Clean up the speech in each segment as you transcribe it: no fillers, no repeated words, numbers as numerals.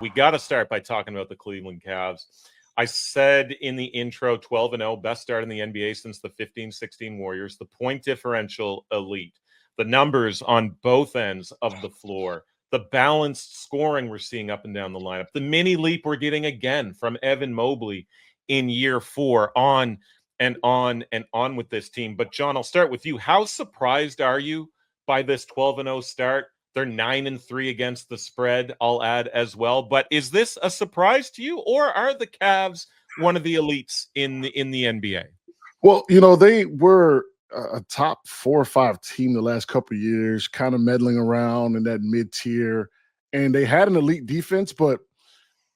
we got to start by talking about the Cleveland Cavs. I said in the intro, 12-0, best start in the NBA since the 15-16 Warriors, the point differential elite, the numbers on both ends of the floor, the balanced scoring we're seeing up and down the lineup, the mini leap we're getting again from Evan Mobley in year 4, on and on and on with this team. But John, I'll start with you. How surprised are you by this 12-0 start? They're 9-3 against the spread, I'll add as well. But is this a surprise to you, or are the Cavs one of the elites in the NBA? Well, they were a top 4 or 5 team the last couple of years, kind of meddling around in that mid-tier. And they had an elite defense, but,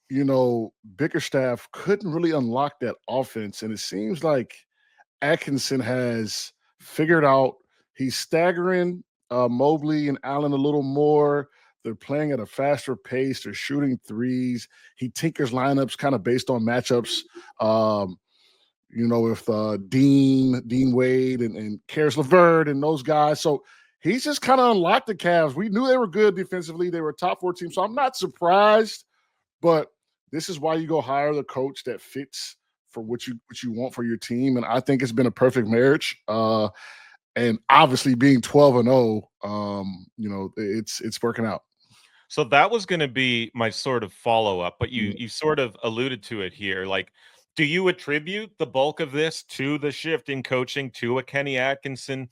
Bickerstaff couldn't really unlock that offense. And it seems like Atkinson has figured out he's staggering Mobley and Allen a little more. They're playing at a faster pace. They're shooting threes. He tinkers lineups kind of based on matchups. With Dean Wade and Karis LeVert and those guys. So he's just kind of unlocked the Cavs. We knew they were good defensively. They were a top 4 team. So I'm not surprised, but this is why you go hire the coach that fits for what you want for your team. And I think it's been a perfect marriage. And obviously being 12-0, it's working out. So that was going to be my sort of follow-up, but you sort of alluded to it here. Like, do you attribute the bulk of this to the shift in coaching, to a Kenny Atkinson?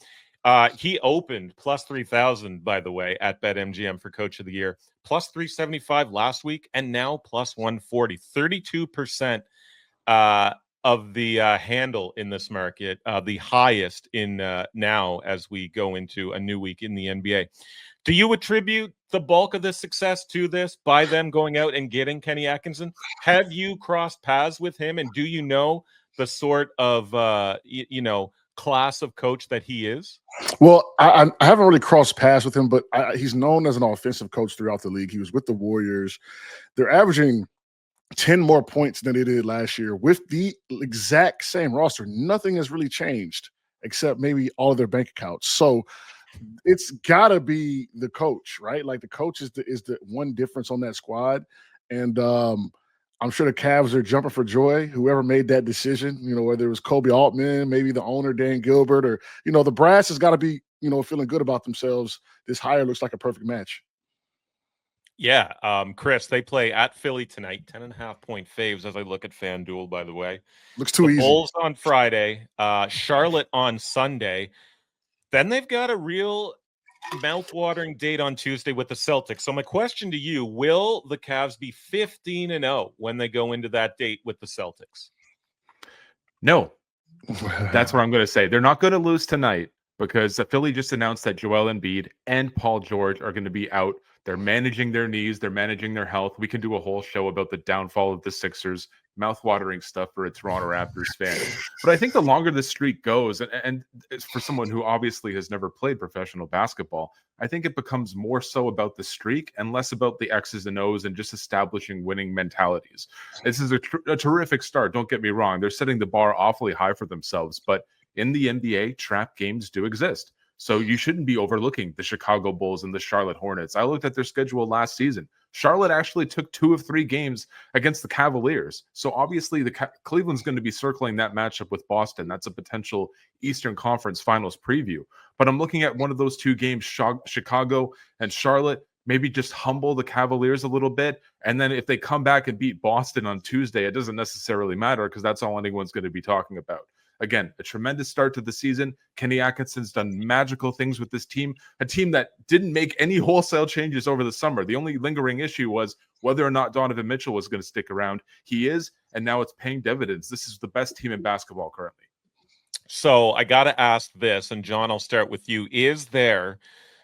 He opened plus 3,000, by the way, at BetMGM for Coach of the Year, plus 375 last week, and now plus 140, 32% of the handle in this market, the highest in now as we go into a new week in the NBA. Do you attribute the bulk of this success to this by them going out and getting Kenny Atkinson? Have you crossed paths with him, and do you know the sort of class of coach that he is? Well, I haven't really crossed paths with him, but he's known as an offensive coach throughout the league. He was with the Warriors. They're averaging 10 more points than they did last year with the exact same roster. Nothing has really changed except maybe all of their bank accounts. So it's got to be the coach, right? Like the coach is the one difference on that squad. And I'm sure the Cavs are jumping for joy, whoever made that decision, whether it was Kobe Altman, maybe the owner, Dan Gilbert, or, the brass has got to be, feeling good about themselves. This hire looks like a perfect match. Yeah, Chris, they play at Philly tonight, 10.5-point faves as I look at FanDuel, by the way. Looks too easy. Bulls on Friday, Charlotte on Sunday. Then they've got a real mouth-watering date on Tuesday with the Celtics. So my question to you, will the Cavs be 15-0 when they go into that date with the Celtics? No. That's what I'm going to say. They're not going to lose tonight because Philly just announced that Joel Embiid and Paul George are going to be out. They're managing their knees. They're managing their health. We can do a whole show about the downfall of the Sixers. Mouth-watering stuff for a Toronto Raptors fan. But I think the longer the streak goes, and for someone who obviously has never played professional basketball, I think it becomes more so about the streak and less about the X's and O's and just establishing winning mentalities. This is a terrific start. Don't get me wrong. They're setting the bar awfully high for themselves. But in the NBA, trap games do exist. So you shouldn't be overlooking the Chicago Bulls and the Charlotte Hornets. I looked at their schedule last season. Charlotte actually took 2 of 3 games against the Cavaliers. So obviously Cleveland's going to be circling that matchup with Boston. That's a potential Eastern Conference Finals preview. But I'm looking at one of those 2 games, Chicago and Charlotte, maybe just humble the Cavaliers a little bit. And then if they come back and beat Boston on Tuesday, it doesn't necessarily matter because that's all anyone's going to be talking about. Again, a tremendous start to the season. Kenny Atkinson's done magical things with this team, a team that didn't make any wholesale changes over the summer. The only lingering issue was whether or not Donovan Mitchell was going to stick around. He is, and now it's paying dividends. This is the best team in basketball currently. So I got to ask this, and John, I'll start with you. Is there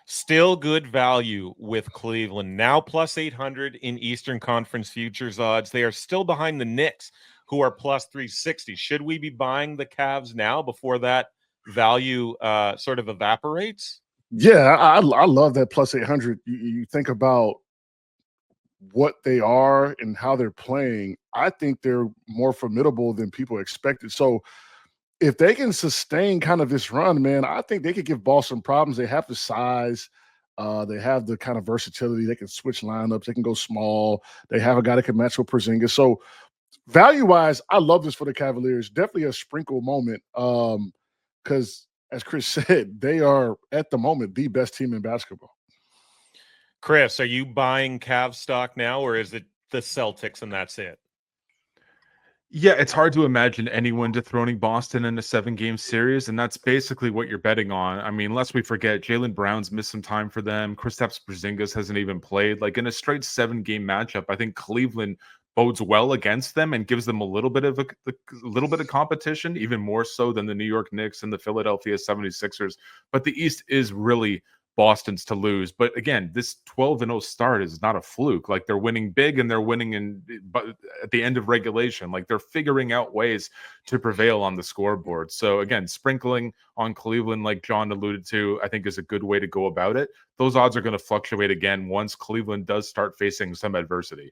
still good value with Cleveland? Now plus 800 in Eastern Conference futures odds. They are still behind the Knicks, who are plus 360. Should we be buying the Cavs now before that value sort of evaporates? Yeah, I love that plus 800. You think about what they are and how they're playing. I think they're more formidable than people expected. So if they can sustain kind of this run, man, I think they could give Boston problems. They have the size. They have the kind of versatility. They can switch lineups. They can go small. They have a guy that can match with Porzingis. So value-wise, I love this for the Cavaliers. Definitely a sprinkle moment because, as Chris said, they are, at the moment, the best team in basketball. Chris, are you buying Cavs stock now, or is it the Celtics and that's it? Yeah, it's hard to imagine anyone dethroning Boston in a 7-game series, and that's basically what you're betting on. I mean, lest we forget, Jaylen Brown's missed some time for them. Kristaps Porzingis hasn't even played. Like, in a straight 7-game matchup, I think Cleveland bodes well against them and gives them a little bit of competition, even more so than the New York Knicks and the Philadelphia 76ers. But the East is really Boston's to lose. But again, this 12-0 start is not a fluke. Like, they're winning big and they're winning at the end of regulation. Like, they're figuring out ways to prevail on the scoreboard. So again, sprinkling on Cleveland, like John alluded to, I think is a good way to go about it. Those odds are going to fluctuate again once Cleveland does start facing some adversity.